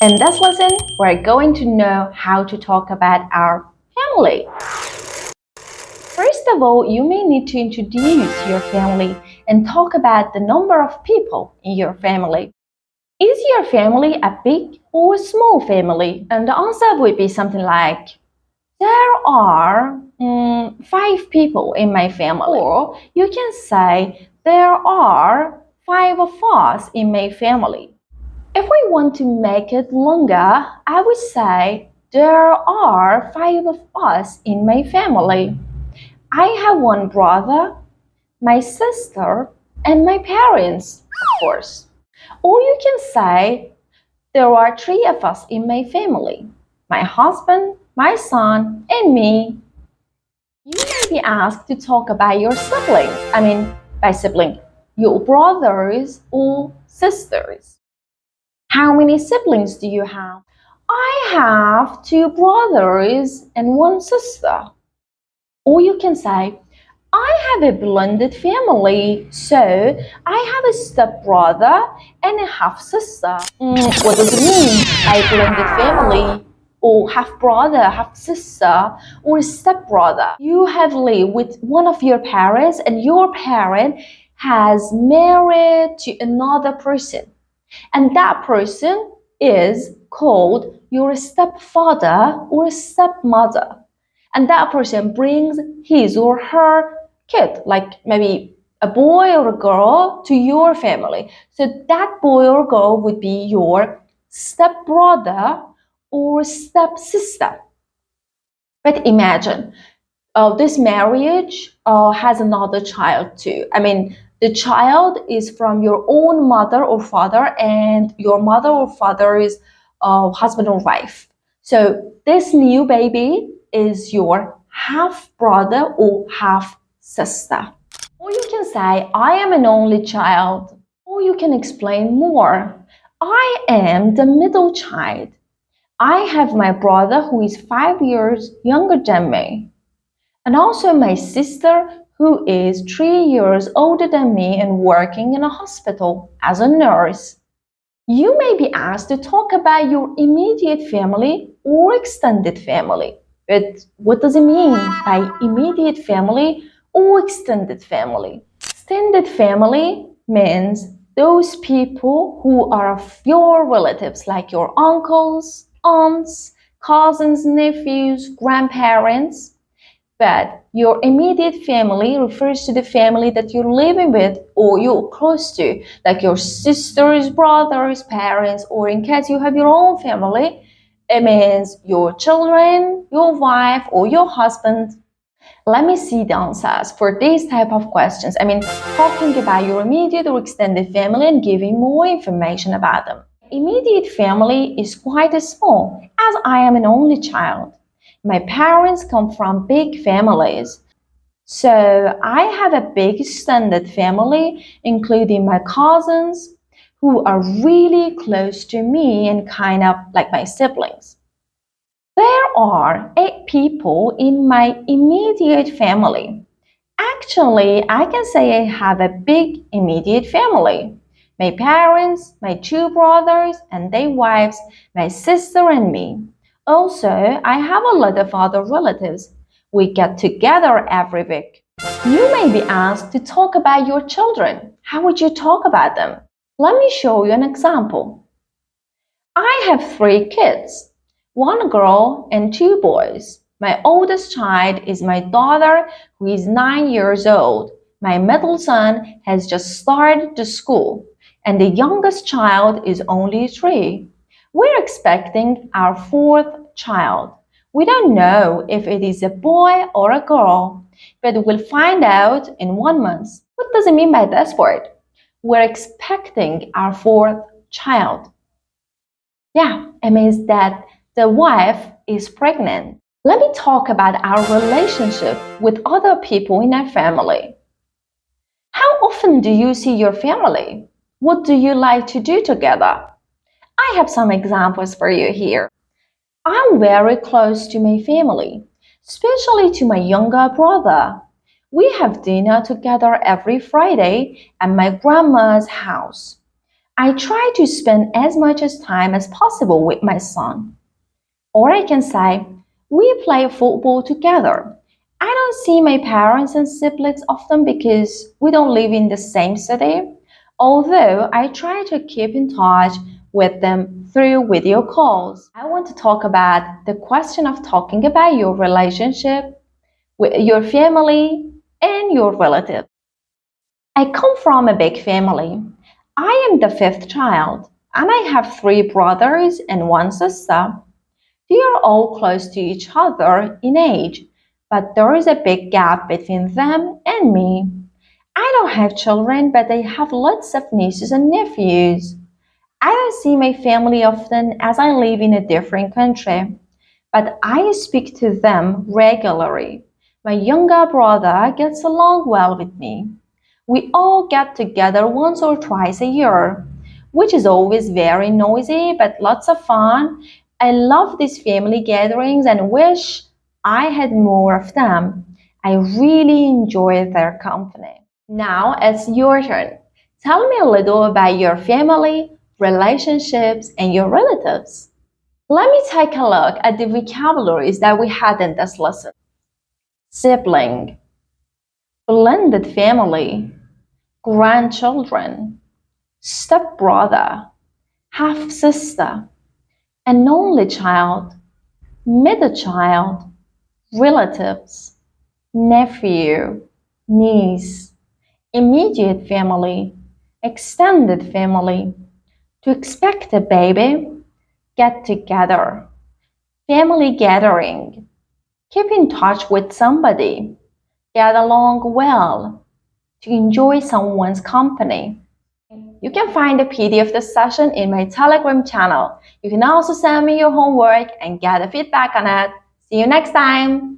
In this lesson, we're going to know how to talk about our family. First of all, you may need to introduce your family and talk about the number of people in your family. Is your family a big or small family? And the answer would be something like, there are 5 people in my family. Or you can say, there are 5 of us in my family. If we want to make it longer, I would say, there are 5 of us in my family. I have 1 brother, my sister, and my parents, of course. Or you can say, there are 3 of us in my family. My husband, my son, and me. You may be asked to talk about your siblings. By sibling, your brothers or sisters. How many siblings do you have? I have 2 brothers and 1 sister. Or you can say, I have a blended family, so I have a stepbrother and a half-sister. What does it mean by blended family? Or half-brother, half-sister, or stepbrother? You have lived with one of your parents and your parent has married to another person. And that person is called your stepfather or stepmother. And that person brings his or her kid, like maybe a boy or a girl, to your family. So that boy or girl would be your stepbrother or stepsister. But imagine this marriage has another child too. The child is from your own mother or father, and your mother or father is husband or wife. So this new baby is your half-brother or half-sister. Or you can say, I am an only child. Or you can explain more. I am the middle child. I have my brother who is 5 years younger than me. And also my sister who is 3 years older than me and working in a hospital as a nurse. You may be asked to talk about your immediate family or extended family. But what does it mean by immediate family or extended family? Extended family means those people who are your relatives, like your uncles, aunts, cousins, nephews, grandparents. But your immediate family refers to the family that you're living with or you're close to, like your sisters, brothers, parents, or in case you have your own family, it means your children, your wife, or your husband. Let me see the answers for these type of questions. Talking about your immediate or extended family and giving more information about them. Immediate family is quite small, as I am an only child. My parents come from big families. So I have a big extended family, including my cousins, who are really close to me and kind of like my siblings. There are 8 people in my immediate family. Actually, I can say I have a big immediate family. My parents, my 2 brothers and their wives, my sister and me. Also, I have a lot of other relatives. We get together every week. You may be asked to talk about your children. How would you talk about them? Let me show you an example. I have 3 kids, 1 girl and 2 boys. My oldest child is my daughter, who is 9 years old. My middle son has just started the school, and the youngest child is only 3. We're expecting our 4th child. We don't know if it is a boy or a girl, but we'll find out in 1 month. What does it mean by this word? We're expecting our 4th child. Yeah, it means that the wife is pregnant. Let me talk about our relationship with other people in our family. How often do you see your family? What do you like to do together? I have some examples for you here. I'm very close to my family, especially to my younger brother. We have dinner together every Friday at my grandma's house. I try to spend as much time as possible with my son. Or I can say, we play football together. I don't see my parents and siblings often because we don't live in the same city, although I try to keep in touch with them through video calls. I want to talk about the question of talking about your relationship with your family and your relatives. I come from a big family. I am the fifth child, and I have 3 brothers and 1 sister. They are all close to each other in age, but there is a big gap between them and me. I don't have children, but I have lots of nieces and nephews. I don't see my family often as I live in a different country, but I speak to them regularly. My younger brother gets along well with me. We all get together once or twice a year, which is always very noisy but lots of fun. I love these family gatherings and wish I had more of them. I really enjoy their company. Now it's your turn. Tell me a little about your family, relationships, and your relatives. Let me take a look at the vocabularies that we had in this lesson. Sibling, blended family, grandchildren, stepbrother, half-sister, an only child, middle child, relatives, nephew, niece, immediate family, extended family, to expect a baby, get together, family gathering, keep in touch with somebody, get along well, to enjoy someone's company. You can find a PDF of this session in my Telegram channel. You can also send me your homework and get a feedback on it. See you next time!